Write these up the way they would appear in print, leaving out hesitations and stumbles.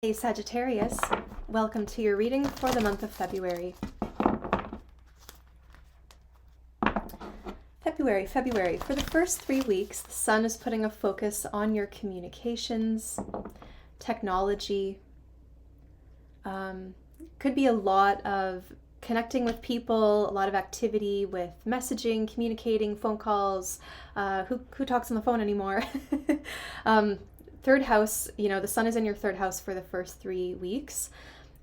Hey Sagittarius, welcome to your reading for the month of February. February. For the first 3 weeks, the sun is putting a focus on your communications, technology. Could be a lot of connecting with people, a lot of activity with messaging, communicating, phone calls. Who talks on the phone anymore? Third house, the sun is in your third house for the first 3 weeks.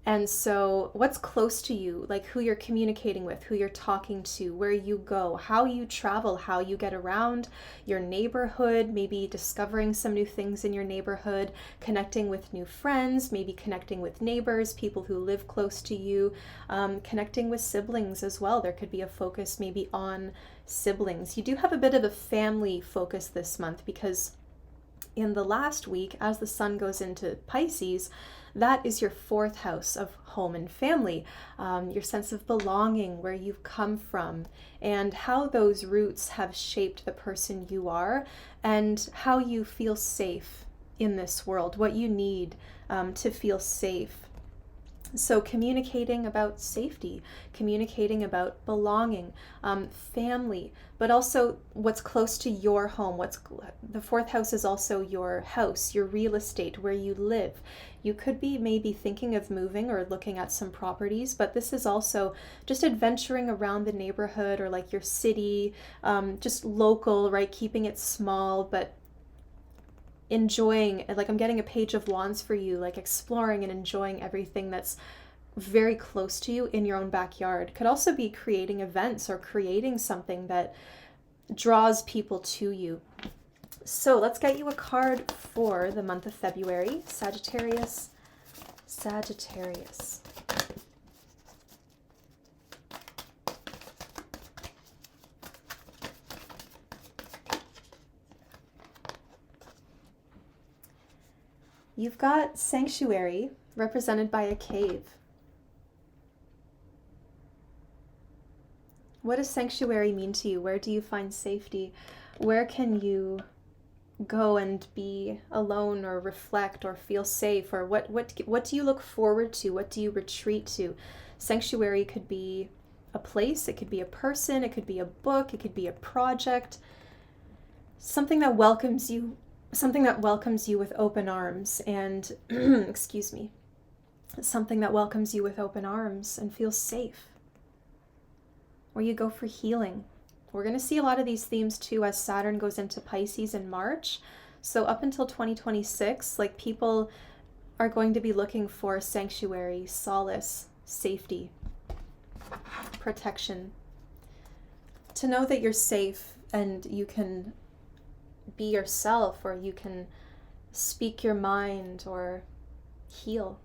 And so what's close to you, like who you're communicating with, who you're talking to, where you go, how you travel, how you get around your neighborhood, maybe discovering some new things in your neighborhood, connecting with new friends, maybe connecting with neighbors, people who live close to you, connecting with siblings as well. There could be a focus maybe on siblings. You do have a bit of a family focus this month because in the last week, as the sun goes into Pisces, that is your fourth house of home and family, your sense of belonging, where you've come from, and how those roots have shaped the person you are, and how you feel safe in this world, what you need to feel safe. So communicating about safety, communicating about belonging, family, but also what's close to your home. The fourth house is also your house, your real estate, where you live. You could be maybe thinking of moving or looking at some properties, but this is also just adventuring around the neighborhood or like your city, just local, right? Keeping it small, but enjoying, like I'm getting a page of wands for you, like exploring and enjoying everything that's very close to you in your own backyard. Could also be creating events or creating something that draws people to you. So let's get you a card for the month of February. Sagittarius. You've got Sanctuary, represented by a cave. What does sanctuary mean to you? Where do you find safety? Where can you go and be alone or reflect or feel safe? Or what do you look forward to? What do you retreat to? Sanctuary could be a place, it could be a person, it could be a book, it could be a project. Something that welcomes you with open arms and excuse me. Something that welcomes you with open arms and feels safe. Where you go for healing. We're going to see a lot of these themes too as Saturn goes into Pisces in March. So up until 2026, like people are going to be looking for sanctuary, solace, safety, protection. To know that you're safe and you can be yourself, or you can speak your mind or heal.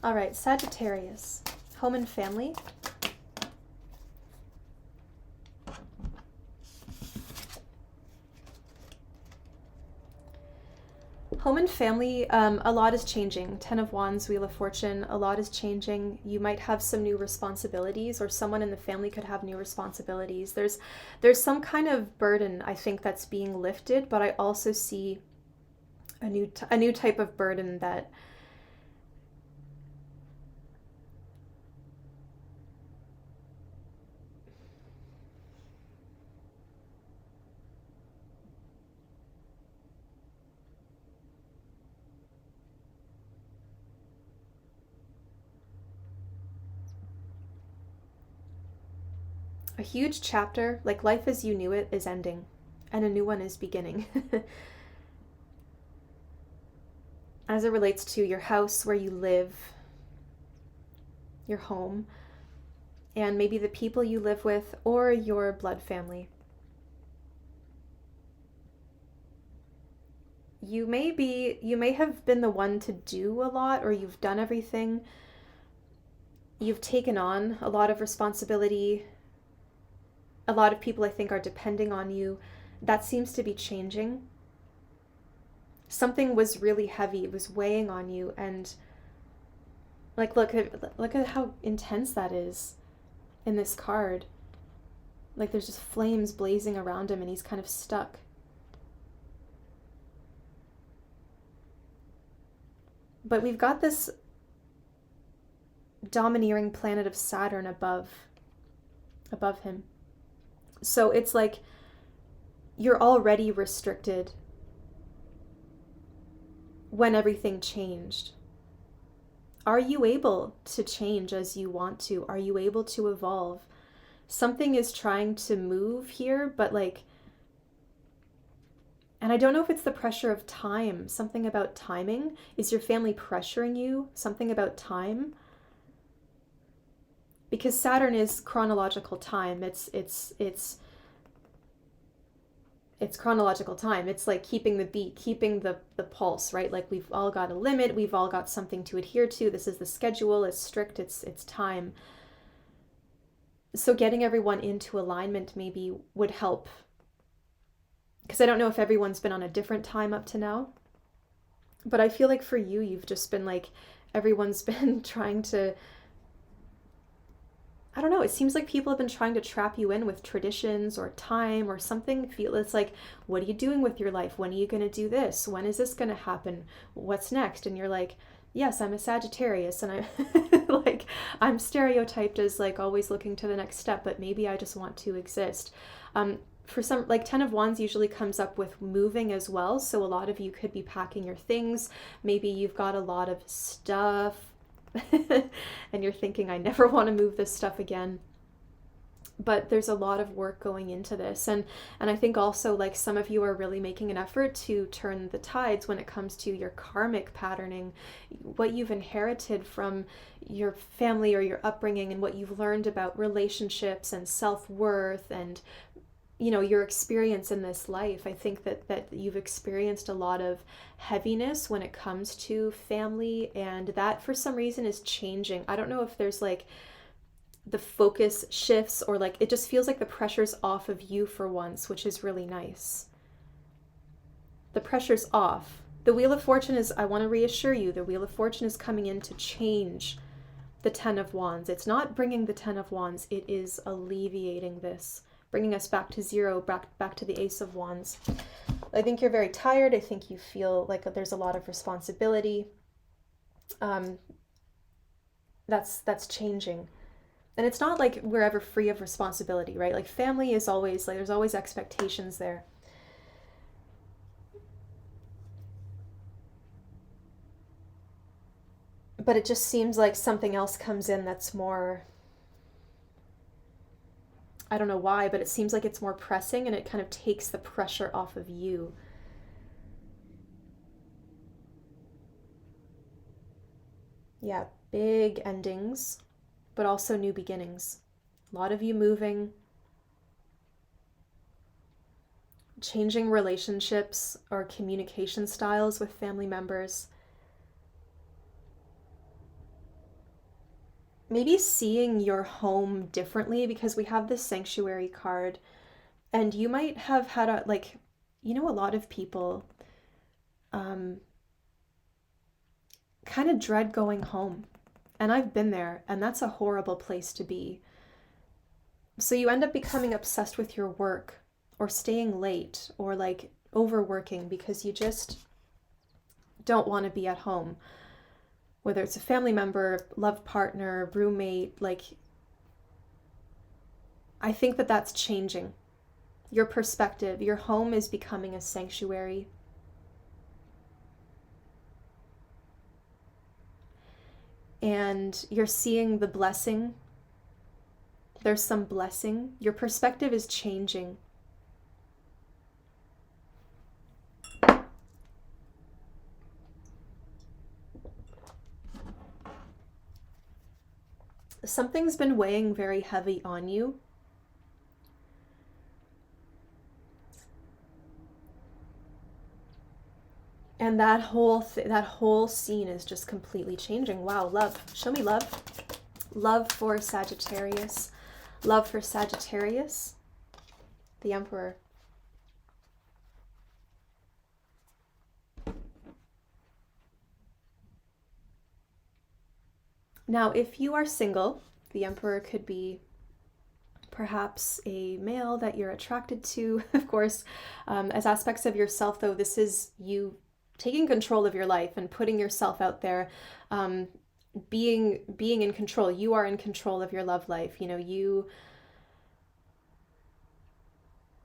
All right, Sagittarius, home and family. Home and family, a lot is changing. 10 of Wands, Wheel of Fortune, a lot is changing. You might have some new responsibilities, or someone in the family could have new responsibilities. There's some kind of burden, I think, that's being lifted, but I also see a new type of burden that a huge chapter, like life as you knew it, is ending, and a new one is beginning. As it relates to your house, where you live, your home, and maybe the people you live with, or your blood family. You may have been the one to do a lot, or you've done everything. You've taken on a lot of responsibility. A lot of people, I think, are depending on you. That seems to be changing. Something was really heavy, it was weighing on you, and like look at how intense that is in this card. Like there's just flames blazing around him and he's kind of stuck. But we've got this domineering planet of Saturn above him. So it's like you're already restricted when everything changed. Are you able to change as you want to? Are you able to evolve? Something is trying to move here, but like, and I don't know if it's the pressure of time, something about timing. Is your family pressuring you? Something about time? Because Saturn is chronological time. It's chronological time. It's like keeping the beat, keeping the pulse, right? Like we've all got a limit, we've all got something to adhere to. This is the schedule, it's strict, it's time. So getting everyone into alignment maybe would help. Because I don't know if everyone's been on a different time up to now. But I feel like for you, you've just been like, everyone's been trying to, I don't know, it seems like people have been trying to trap you in with traditions or time or something. It's like, what are you doing with your life? When are you going to do this? When is this going to happen? What's next? And you're like, yes, I'm a Sagittarius and I'm like, I'm stereotyped as like always looking to the next step, but maybe I just want to exist. For some, like 10 of Wands usually comes up with moving as well. So a lot of you could be packing your things. Maybe you've got a lot of stuff and you're thinking, I never want to move this stuff again. But there's a lot of work going into this. And I think also like some of you are really making an effort to turn the tides when it comes to your karmic patterning, what you've inherited from your family or your upbringing and what you've learned about relationships and self-worth and your experience in this life. I think that you've experienced a lot of heaviness when it comes to family, and that for some reason is changing. I don't know if there's like the focus shifts or like it just feels like the pressure's off of you for once, which is really nice. The pressure's off. The Wheel of Fortune is, I want to reassure you, the Wheel of Fortune is coming in to change the 10 of Wands. It's not bringing the 10 of Wands, it is alleviating this, bringing us back to zero, back to the Ace of Wands. I think you're very tired. I think you feel like there's a lot of responsibility. That's changing. And it's not like we're ever free of responsibility, right? Like family is always, like there's always expectations there. But it just seems like something else comes in that's more, I don't know why, but it seems like it's more pressing and it kind of takes the pressure off of you. Yeah, big endings, but also new beginnings. A lot of you moving, changing relationships or communication styles with family members. Maybe seeing your home differently, because we have this sanctuary card and you might have had a, like, a lot of people kind of dread going home. And I've been there, and that's a horrible place to be. So you end up becoming obsessed with your work or staying late or like overworking because you just don't want to be at home. Whether it's a family member, love partner, roommate, like, I think that that's changing. Your perspective, your home is becoming a sanctuary. And you're seeing the blessing. There's some blessing. Your perspective is changing. Something's been weighing very heavy on you. And that whole scene is just completely changing. Wow, love. Show me love. Love for Sagittarius. Love for Sagittarius. The Emperor. Now, if you are single, the Emperor could be perhaps a male that you're attracted to, of course. As aspects of yourself, though, this is you taking control of your life and putting yourself out there, being in control. You are in control of your love life. You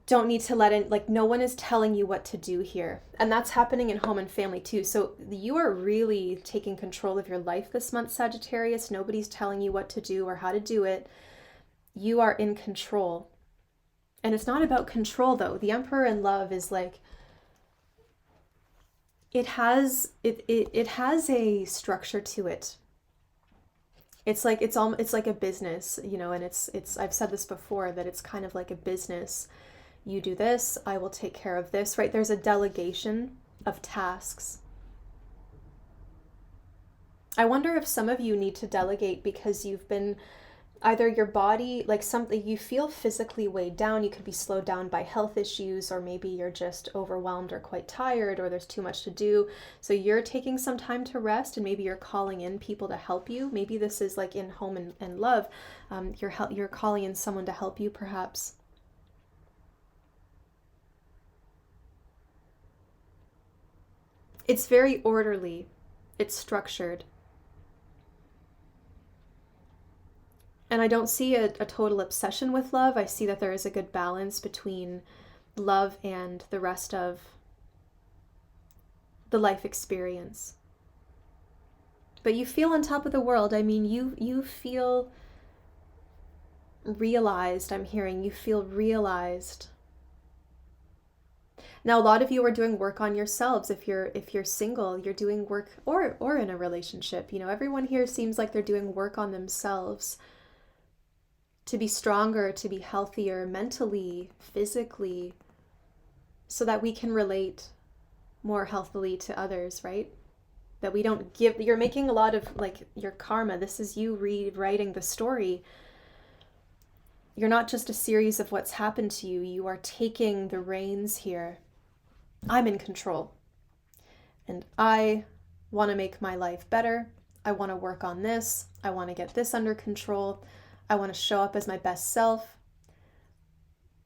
don't need to let in, like, no one is telling you what to do here. And that's happening in home and family too. So you are really taking control of your life this month, Sagittarius. Nobody's telling you what to do or how to do it. You are in control. And it's not about control, though. The Emperor in love is like, it has a structure to it. It's like a business, and it's I've said this before, that it's kind of like a business. You do this, I will take care of this, right? There's a delegation of tasks. I wonder if some of you need to delegate because you've been either your body, like something, you feel physically weighed down. You could be slowed down by health issues, or maybe you're just overwhelmed or quite tired, or there's too much to do. So you're taking some time to rest, and maybe you're calling in people to help you. Maybe this is like in home and love. You're calling in someone to help you, perhaps. It's very orderly. It's structured. And I don't see a total obsession with love. I see that there is a good balance between love and the rest of the life experience. But you feel on top of the world. I mean, you feel realized. I'm hearing you feel realized. Now, a lot of you are doing work on yourselves. If you're single, you're doing work, or in a relationship. Everyone here seems like they're doing work on themselves to be stronger, to be healthier mentally, physically, so that we can relate more healthily to others, right? That we don't give, you're making a lot of like your karma. This is you rewriting the story. You're not just a series of what's happened to you. You are taking the reins here. I'm in control. And I want to make my life better. I want to work on this. I want to get this under control. I want to show up as my best self.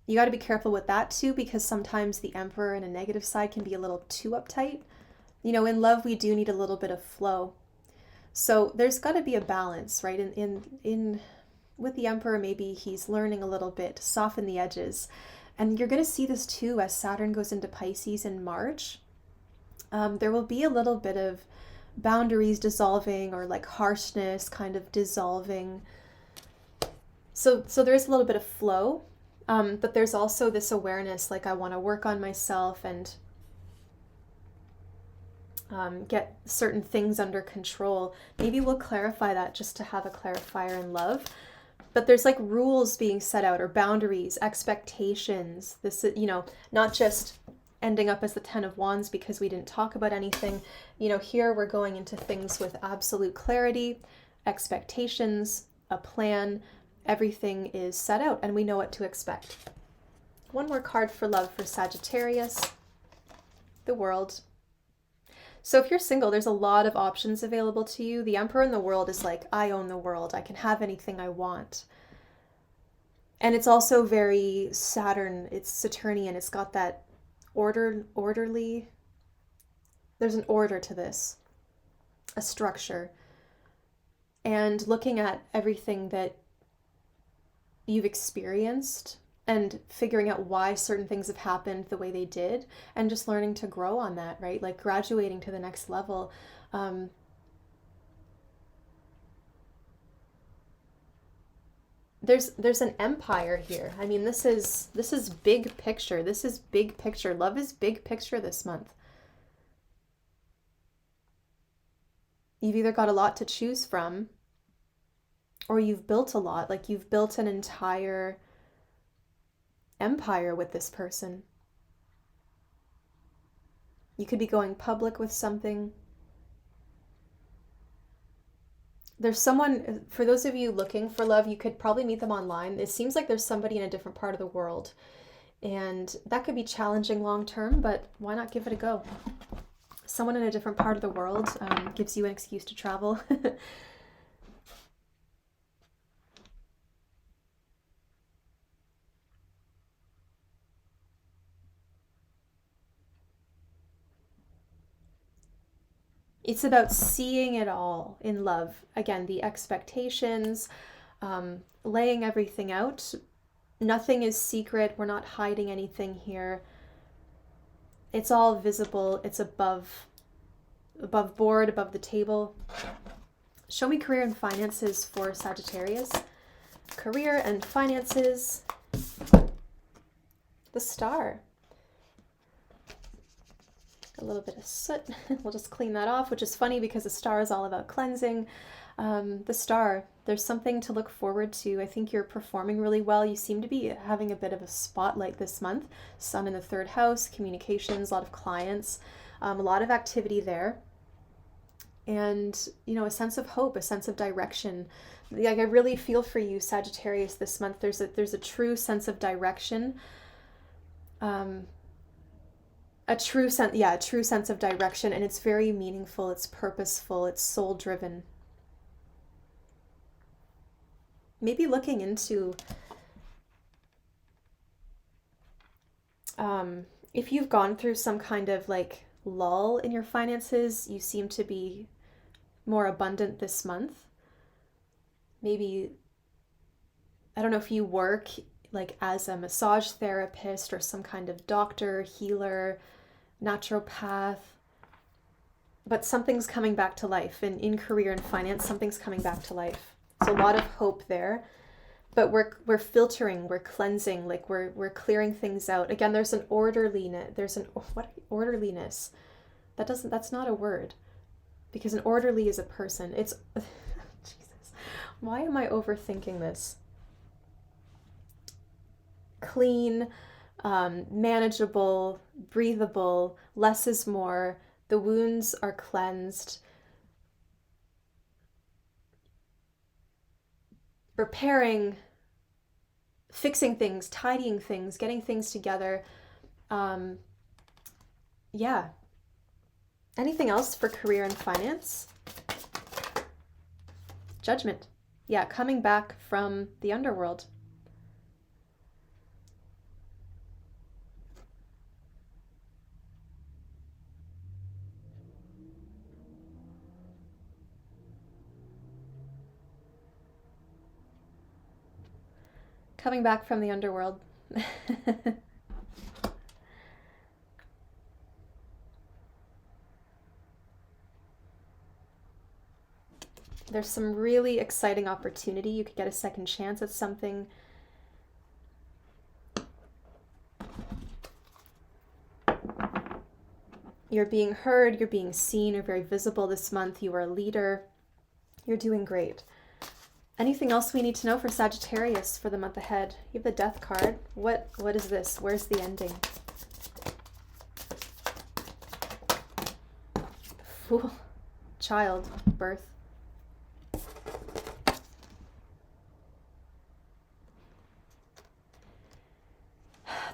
You got to be careful with that too, because sometimes the Emperor in a negative side can be a little too uptight. In love, we do need a little bit of flow. So there's got to be a balance, right? In with the Emperor, maybe he's learning a little bit to soften the edges. And you're going to see this too as Saturn goes into Pisces in March. There will be a little bit of boundaries dissolving, or like harshness kind of dissolving. So there is a little bit of flow, but there's also this awareness, like I want to work on myself and get certain things under control. Maybe we'll clarify that just to have a clarifier in love. But there's like rules being set out, or boundaries, expectations. This is, not just ending up as the 10 of Wands because we didn't talk about anything. Here we're going into things with absolute clarity, expectations, a plan. Everything is set out and we know what to expect. One more card for love for Sagittarius, the World. So if you're single, there's a lot of options available to you. The Emperor in the World is like, I own the world. I can have anything I want. And it's also very Saturn. It's Saturnian. It's got that orderly. There's an order to this, a structure. And looking at everything that you've experienced and figuring out why certain things have happened the way they did, and just learning to grow on that, right? Like graduating to the next level. There's an empire here. I mean, this is big picture. This is big picture. Love is big picture this month. You've either got a lot to choose from, or you've built a lot. Like you've built an entire empire with this person. You could be going public with something. There's someone, for those of you looking for love, you could probably meet them online. It seems like there's somebody in a different part of the world, and that could be challenging long term, but why not give it a go? Someone in a different part of the world gives you an excuse to travel. It's about seeing it all in love. Again, the expectations, laying everything out. Nothing is secret. We're not hiding anything here. It's all visible. It's above board, above the table. Show me career and finances for Sagittarius. Career and finances. The Star. A little bit of soot. We'll just clean that off, which is funny because the Star is all about cleansing. The Star, there's something to look forward to. I think you're performing really well. You seem to be having a bit of a spotlight this month. Sun in the 3rd house, communications, a lot of clients, a lot of activity there. And, you know, a sense of hope, a sense of direction. Like, I really feel for you, Sagittarius, this month. There's a true sense of direction. A true sense of direction, and it's very meaningful, it's purposeful, it's soul-driven. Maybe looking into if you've gone through some kind of like lull in your finances, you seem to be more abundant this month. Maybe, I don't know if you work like as a massage therapist or some kind of doctor, healer, naturopath, but something's coming back to life. And in career and finance, something's coming back to life. So a lot of hope there. But we're filtering, we're cleansing, like we're clearing things out. Again, there's an orderliness. Orderliness? That's not a word. Because an orderly is a person. It's Jesus. Why am I overthinking this? Clean, manageable, breathable, less is more. The wounds are cleansed. Repairing, fixing things, tidying things, getting things together. Yeah. Anything else for career and finance? Judgment. Yeah, coming back from the underworld. Coming back from the underworld. There's some really exciting opportunity. You could get a second chance at something. You're being heard, you're being seen, you're very visible this month. You are a leader. You're doing great. Anything else we need to know for Sagittarius for the month ahead? You have the Death card. What is this? Where's the ending? Fool. Child. Birth.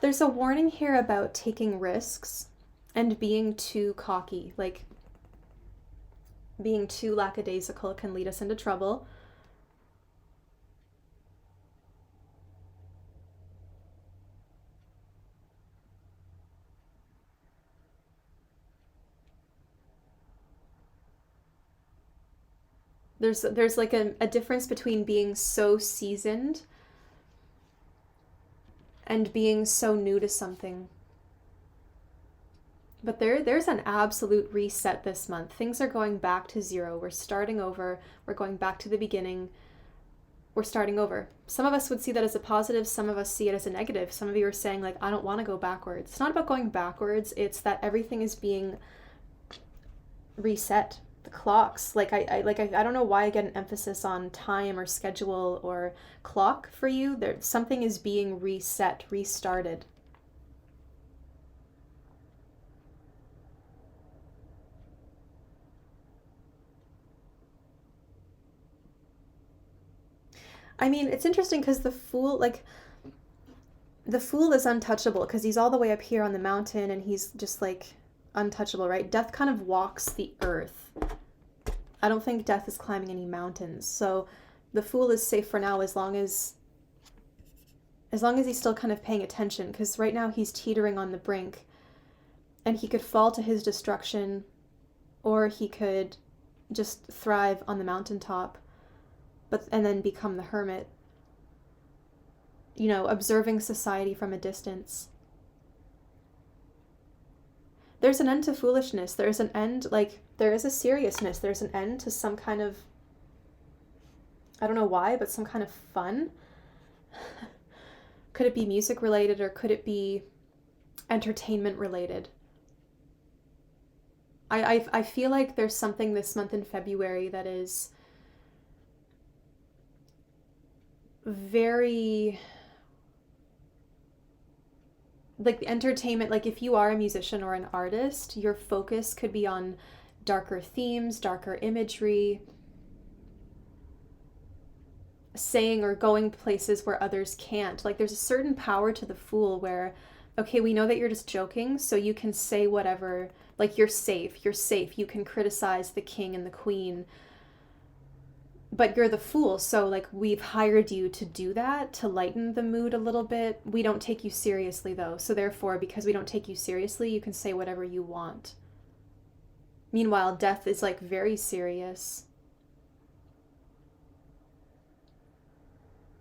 There's a warning here about taking risks and being too cocky. Like, being too lackadaisical can lead us into trouble. There's like a difference between being so seasoned and being so new to something. But there's an absolute reset this month. Things are going back to zero. We're starting over. We're going back to the beginning. We're starting over. Some of us would see that as a positive. Some of us see it as a negative. Some of you are saying, like, I don't want to go backwards. It's not about going backwards. It's that everything is being reset. The clocks. I don't know why I get an emphasis on time or schedule or clock for you. Something is being reset, restarted. I mean, it's interesting because the Fool is untouchable because he's all the way up here on the mountain and he's just like untouchable, right? Death kind of walks the earth. I don't think Death is climbing any mountains. So the Fool is safe for now as long as he's still kind of paying attention, because right now he's teetering on the brink and he could fall to his destruction or he could just thrive on the mountaintop, and then become the hermit, observing society from a distance. There's an end to foolishness. There's an end, there is a seriousness. There's an end to some kind of, I don't know why, but some kind of fun. Could it be music related, or could it be entertainment related? I feel like there's something this month in February that is very, like, entertainment. Like, if you are a musician or an artist, your focus could be on darker themes, darker imagery, saying or going places where others can't. Like, there's a certain power to the Fool where, okay, we know that you're just joking, so you can say whatever, like, you're safe, you can criticize the king and the queen, but you're the Fool, so, like, we've hired you to do that, to lighten the mood a little bit. We don't take you seriously, though, so therefore, because we don't take you seriously, you can say whatever you want. Meanwhile, death is, like, very serious,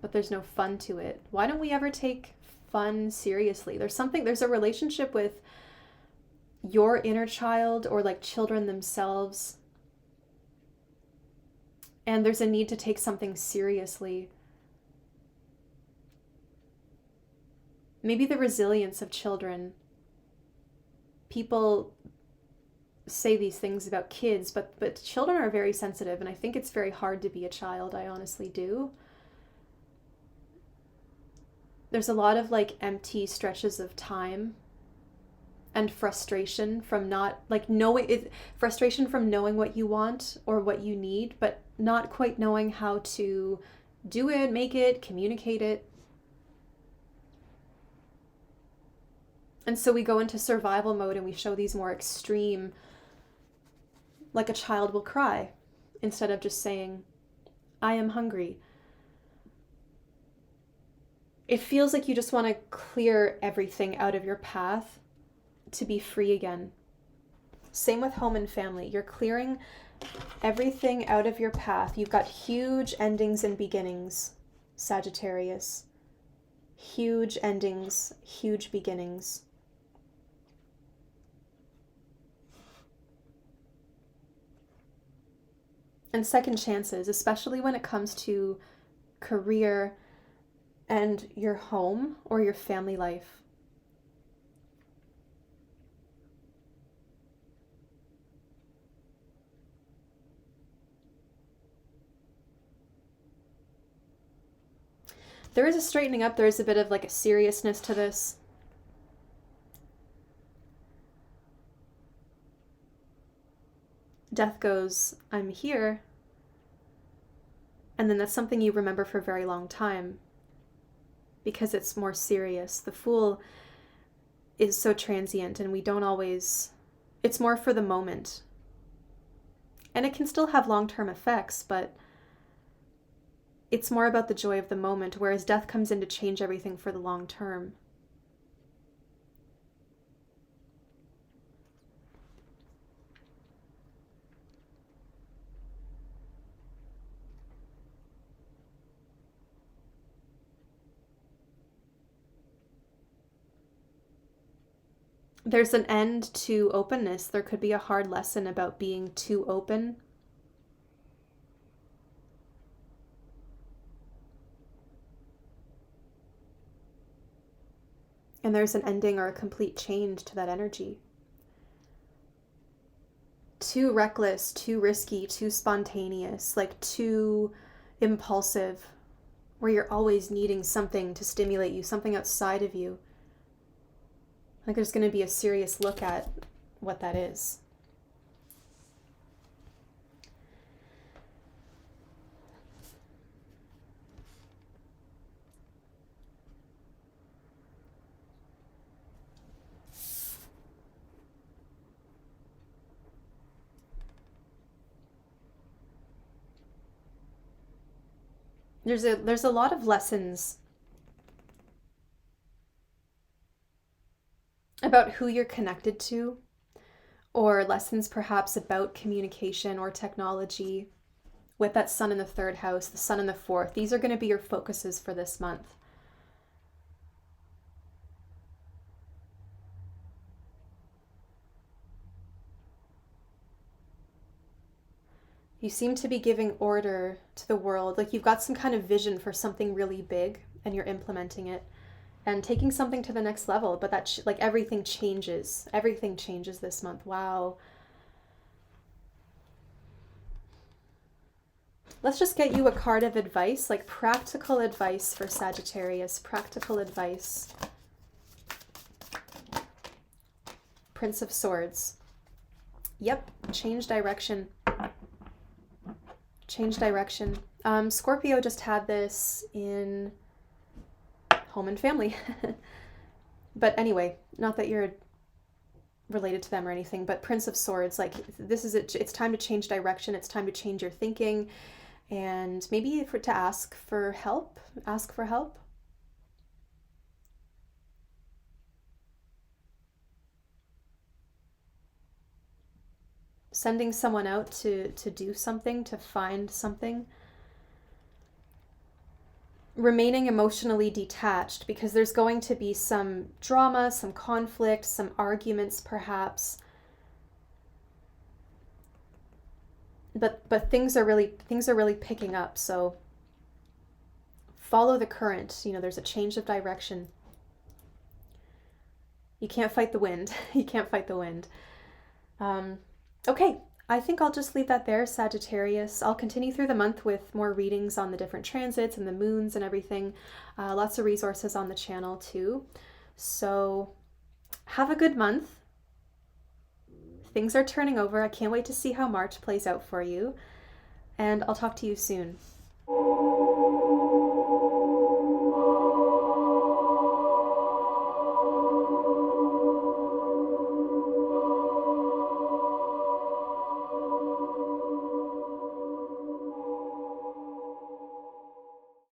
but there's no fun to it. Why don't we ever take fun seriously? There's a relationship with your inner child, or like children themselves, and there's a need to take something seriously. Maybe the resilience of children. People say these things about kids, but children are very sensitive, and I think it's very hard to be a child. I honestly do. There's a lot of, like, empty stretches of time and frustration from not, like, frustration from knowing what you want or what you need, but not quite knowing how to do it, make it, communicate it. And so we go into survival mode and we show these more extreme, like a child will cry, instead of just saying, I am hungry. It feels like you just want to clear everything out of your path to be free again. Same with home and family. You're clearing everything out of your path. You've got huge endings and beginnings, Sagittarius. Huge endings, huge beginnings. And second chances, especially when it comes to career and your home or your family life. There is a straightening up. There is a bit of, like, a seriousness to this. Death goes, I'm here. And then that's something you remember for a very long time, because it's more serious. The Fool is so transient, and we don't always, it's more for the moment. And it can still have long-term effects, but it's more about the joy of the moment, whereas death comes in to change everything for the long term. There's an end to openness. There could be a hard lesson about being too open. And there's an ending or a complete change to that energy. Too reckless, too risky, too spontaneous, like too impulsive, where you're always needing something to stimulate you, something outside of you. Like, there's going to be a serious look at what that is. There's a lot of lessons about who you're connected to, or lessons perhaps about communication or technology with that sun in the third house, the sun in the fourth. These are going to be your focuses for this month. You seem to be giving order to the world, like you've got some kind of vision for something really big and you're implementing it and taking something to the next level. But that, like everything changes. Everything changes this month. Wow. Let's just get you a card of advice, like practical advice for Sagittarius. Practical advice. Prince of Swords. Yep, change direction. Change direction. Scorpio just had this in home and family. But anyway, not that you're related to them or anything, but Prince of Swords, like this is it. It's time to change direction. It's time to change your thinking, and maybe to ask for help. Ask for help. Sending someone out to do something, to find something. Remaining emotionally detached, because there's going to be some drama, some conflict, some arguments perhaps. But things are really picking up, so follow the current. You know, there's a change of direction. You can't fight the wind. You can't fight the wind. Okay, I think I'll just leave that there, Sagittarius. I'll continue through the month with more readings on the different transits and the moons and everything. Lots of resources on the channel too. So have a good month. Things are turning over. I can't wait to see how March plays out for you. And I'll talk to you soon.